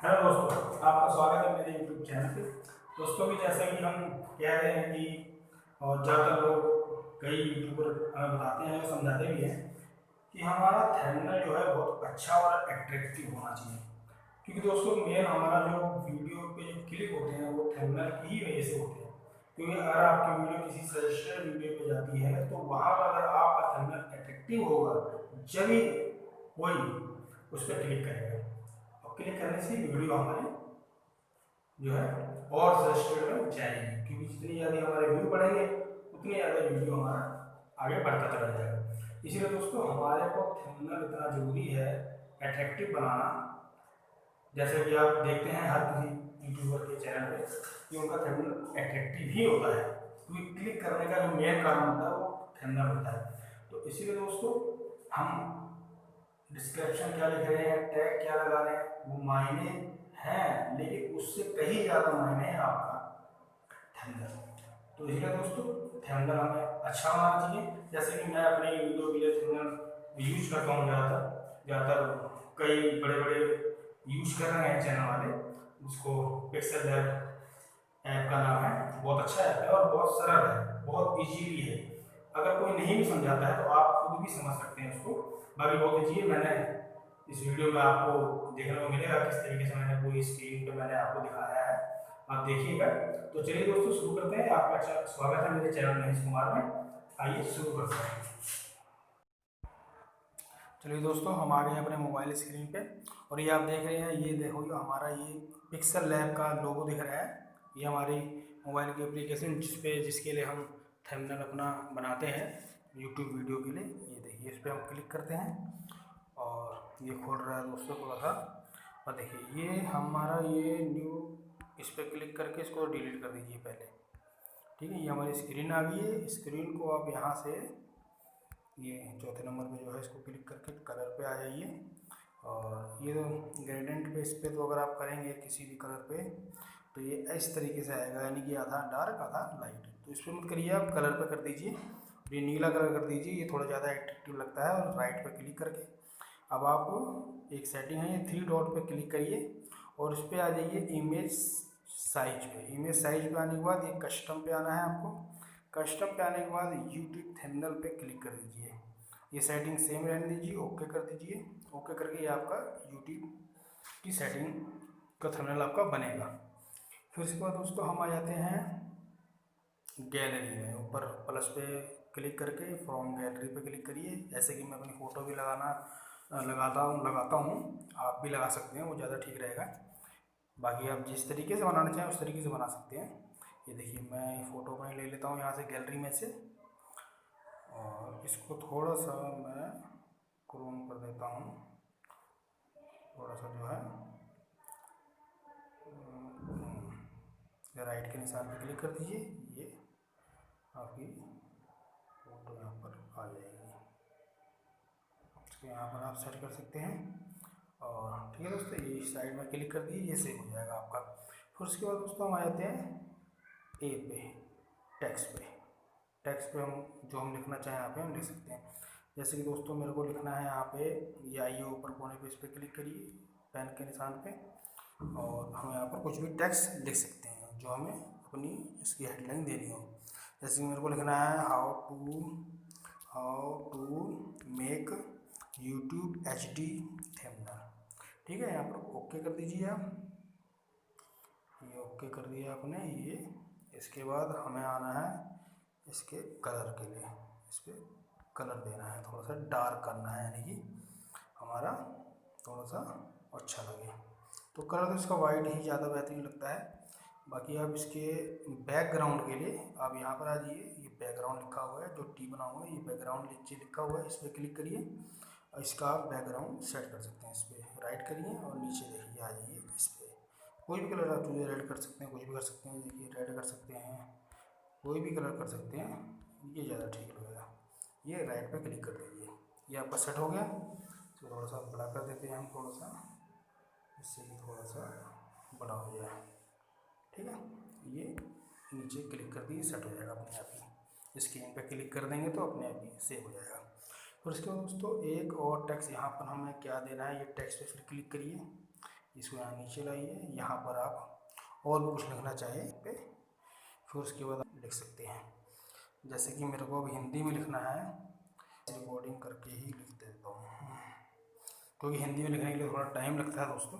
Hello दोस्तों, आपका स्वागत है मेरे यूट्यूब चैनल पे। दोस्तों भी जैसा कि हम कह रहे हैं कि और ज़्यादातर लोग कई यूट्यूबर हमें बताते हैं और समझाते भी हैं कि हमारा थंबनेल जो है बहुत अच्छा और अट्रैक्टिव होना चाहिए। क्योंकि दोस्तों मेन हमारा जो वीडियो पे जो क्लिक होते हैं वो थंबनेल की ही वजह से होते हैं। क्योंकि अगर आपकी वीडियो किसी सजेस्टेड वीडियो पे जाती है तो वहाँ पर अगर आपका थंबनेल अट्रैक्टिव होगा जब ही कोई उस पर क्लिक करेगा, और क्लिक करने से वीडियो हमारी जो है और सजेस्टेड में जाएगी। क्योंकि जितनी ज़्यादा हमारे व्यू बढ़ेंगे उतनी ज़्यादा वीडियो हमारा आगे बढ़ता चला जाएगा। इसीलिए दोस्तों हमारे को थंबनेल इतना ज़रूरी है अट्रैक्टिव बनाना। जैसे कि आप देखते हैं हर किसी यूट्यूबर के चैनल पे कि उनका थंबनेल अट्रैक्टिव ही होता है, क्योंकि क्लिक करने का जो मेन कारण होता है वो थंबनेल होता है। तो इसीलिए दोस्तों हम डिस्क्रिप्शन क्या लिख रहे हैं, टैग क्या लगा रहे हैं, वो मायने हैं, लेकिन उससे कहीं ज़्यादा मायने है आपका थंबनेल। तो इसलिए दोस्तों थंबनेल हमें अच्छा होना चाहिए। जैसे कि मैं अपने वीडियो के लिए थंबनेल यूज करता हूँ ज़्यादातर कई बड़े बड़े यूज कर रहे हैं चैनल वाले, जिसको पिक्सल लैब ऐप का नाम है। बहुत अच्छा ऐप है और बहुत सरल है, बहुत इजीली है। अगर कोई नहीं भी समझाता है तो आप खुद भी समझ सकते हैं उसको। बाकी बहुत इजी है। मैंने इस वीडियो में आपको देखने को मिलेगा किस तरीके से मैंने पूरी स्क्रीन पे मैंने आपको दिखाया है, आप देखिएगा। तो चलिए दोस्तों शुरू करते हैं। आपका स्वागत है मेरे चैनल महेश कुमार में। आइए शुरू करते हैं। चलिए दोस्तों हम आ गए हैं अपने मोबाइल स्क्रीन पे, और ये आप देख रहे हैं, ये देखो ये हमारा ये पिक्सल लैब का लोगो दिख रहा है। ये हमारी मोबाइल की एप्लीकेशन जिसके लिए हम थंबनेल अपना बनाते हैं यूट्यूब वीडियो के लिए। ये देखिए इस पर हम क्लिक करते हैं और ये खोल रहा है दोस्तों थोड़ा सा। और देखिए ये हमारा ये न्यू, इस पर क्लिक करके इसको डिलीट कर दीजिए पहले। ठीक है, ये हमारी स्क्रीन आ गई है। स्क्रीन को आप यहाँ से ये चौथे नंबर पे जो है इसको क्लिक करके कलर पे आ जाइए, और ये जो ग्रेडियंट पे इस पर तो अगर आप करेंगे किसी भी कलर पे तो ये इस तरीके से आएगा, यानी कि आधा डार्क आधा लाइट। तो इस पर मत करिए, आप कलर पे कर दीजिए, ये नीला कलर कर दीजिए, ये थोड़ा ज़्यादा एट्रैक्टिव लगता है। और राइट पे क्लिक करके अब आप एक सेटिंग है, ये 3 डॉट पे क्लिक करिए और इस पर आ जाइए इमेज साइज पे। इमेज साइज पे आने के बाद ये कस्टम पे आना है आपको। कस्टम पे आने के बाद यूट्यूब थंबनेल पे क्लिक कर दीजिए। ये सेटिंग सेम रहने दीजिए, ओके कर दीजिए। ओके करके ये आपका यूट्यूब की सेटिंग का थंबनेल आपका बनेगा। फिर उसके बाद दोस्तों हम आ जाते हैं गैलरी में। ऊपर प्लस पे क्लिक करके फ्रॉम गैलरी पे क्लिक करिए। जैसे कि मैं अपनी फ़ोटो भी लगाता हूँ, आप भी लगा सकते हैं, वो ज़्यादा ठीक रहेगा। बाकी आप जिस तरीके से बनाना चाहें उस तरीके से बना सकते हैं। ये देखिए मैं फ़ोटो अपनी ले लेता हूँ यहाँ से गैलरी में से, और इसको थोड़ा सा मैं क्रोम कर देता हूँ, थोड़ा सा जो है राइट के निशान पे क्लिक कर दीजिए। ये आपकी फ़ोटो यहाँ पर आ जाएगी, इसको यहाँ पर आप सेट कर सकते हैं। और ठीक है दोस्तों, ये साइड में क्लिक कर दिए, ये सेव हो जाएगा आपका। फिर उसके बाद दोस्तों हम आ जाते हैं ए पे, टेक्स्ट पे। टेक्स्ट पे हम जो हम लिखना चाहें यहाँ पे हम लिख सकते हैं। जैसे कि दोस्तों मेरे को लिखना है यहाँ पे, ये आइए ऊपर कोने पे इस पर क्लिक करिए पेन के निशान पे, और हम यहाँ पर कुछ भी टेक्स्ट लिख सकते हैं जो हमें अपनी इसकी हेडलाइन देनी हो। जैसे कि मेरे को लिखना है how to make YouTube HD thumbnail. ठीक है, यहाँ पर ओके कर दीजिए आप। ये ओके कर दिया आपने। ये इसके बाद हमें आना है इसके कलर के लिए, इस पर कलर देना है, थोड़ा सा डार्क करना है, यानी कि हमारा थोड़ा सा अच्छा लगे। तो कलर तो इसका वाइट ही ज़्यादा बेहतरीन लगता है। बाकी आप इसके बैकग्राउंड के लिए आप यहाँ पर आ जाइए, ये बैकग्राउंड लिखा हुआ है जो टी बना हुआ है, ये बैकग्राउंड नीचे लिखा हुआ है, इस पर क्लिक करिए और इसका आप बैकग्राउंड सेट कर सकते हैं। इस पर राइट करिए और नीचे देखिए आ जाइए, इस पर कोई भी कलर आप चूज़ रेड कर सकते हैं, कुछ भी कर सकते हैं। देखिए रेड कर सकते हैं, कोई भी कलर कर सकते हैं, ये ज़्यादा ठीक लगेगा। ये राइट पे क्लिक कर दीजिए, ये आपका सेट हो गया। तो थोड़ा सा बड़ा कर देते हैं हम, थोड़ा सा, इससे कि थोड़ा सा बड़ा हो जाए। ठीक है, ये नीचे क्लिक कर दिए, सेट हो जाएगा अपने आप ही। स्क्रीन पे क्लिक कर देंगे तो अपने आप ही सेव हो जाएगा। फिर उसके बाद दोस्तों एक और टेक्स्ट यहाँ पर हमें क्या देना है, ये टेक्स्ट पे फिर क्लिक करिए। इसको यहाँ नीचे लाइए, यहाँ पर आप और भी कुछ लिखना चाहें पे फिर उसके बाद आप लिख सकते हैं। जैसे कि मेरे को अब हिंदी में लिखना है, रिकॉर्डिंग करके ही लिख देता हूँ क्योंकि हिंदी में लिखने के लिए थोड़ा टाइम लगता है दोस्तों।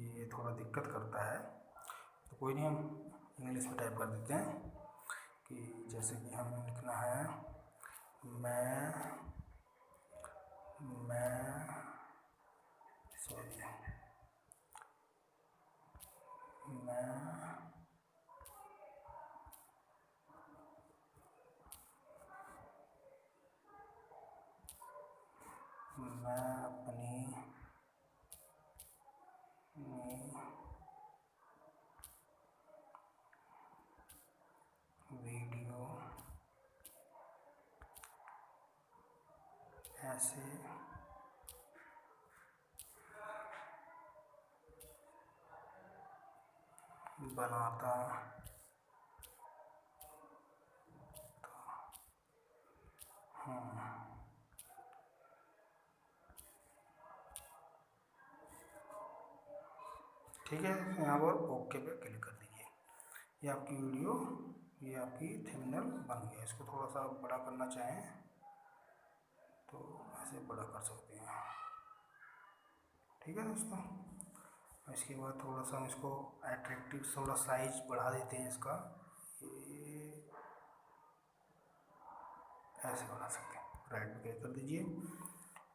ये थोड़ा दिक्कत करता है, तो कोई नहीं, हम इंग्लिश में टाइप कर देते हैं कि जैसे कि हमें लिखना है मैं सॉरी मैं अपनी वीडियो ऐसे बनाता हूँ। ठीक है, यहाँ पर ओके पे क्लिक कर दीजिए। ये आपकी वीडियो, ये आपकी थंबनेल बन गया। इसको थोड़ा सा बड़ा करना चाहें तो ऐसे बड़ा कर सकते हैं। ठीक है दोस्तों, इसके बाद थोड़ा सा हम इसको अट्रैक्टिव, थोड़ा साइज बढ़ा देते हैं इसका, ये ऐसे बना सकते हैं। राइट पे क्लिक कर दीजिए।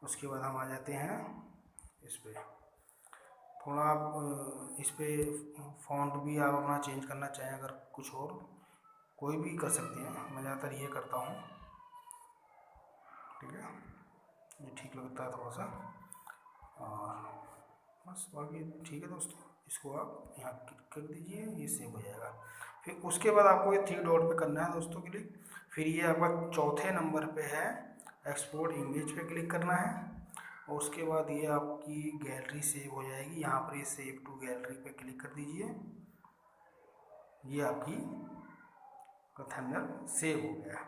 उसके बाद हम आ जाते हैं इस पर, थोड़ा आप इस पर फॉन्ट भी आप अपना चेंज करना चाहें, अगर कुछ और कोई भी कर सकते हैं। मैं ज़्यादातर ये करता हूँ। ठीक है, ये ठीक लगता है थोड़ा सा, और बस बाकी ठीक है दोस्तों। इसको आप यहाँ क्लिक कर दीजिए, ये सेव हो जाएगा। फिर उसके बाद आपको ये 3 डॉट पे करना है दोस्तों क्लिक। फिर ये आपका चौथे नंबर पे है एक्सपोर्ट इमेज पे क्लिक करना है, और उसके बाद ये आपकी गैलरी सेव हो जाएगी। यहाँ पर ये सेव टू गैलरी पे क्लिक कर दीजिए। ये आपकी थंबनेल सेव हो गया।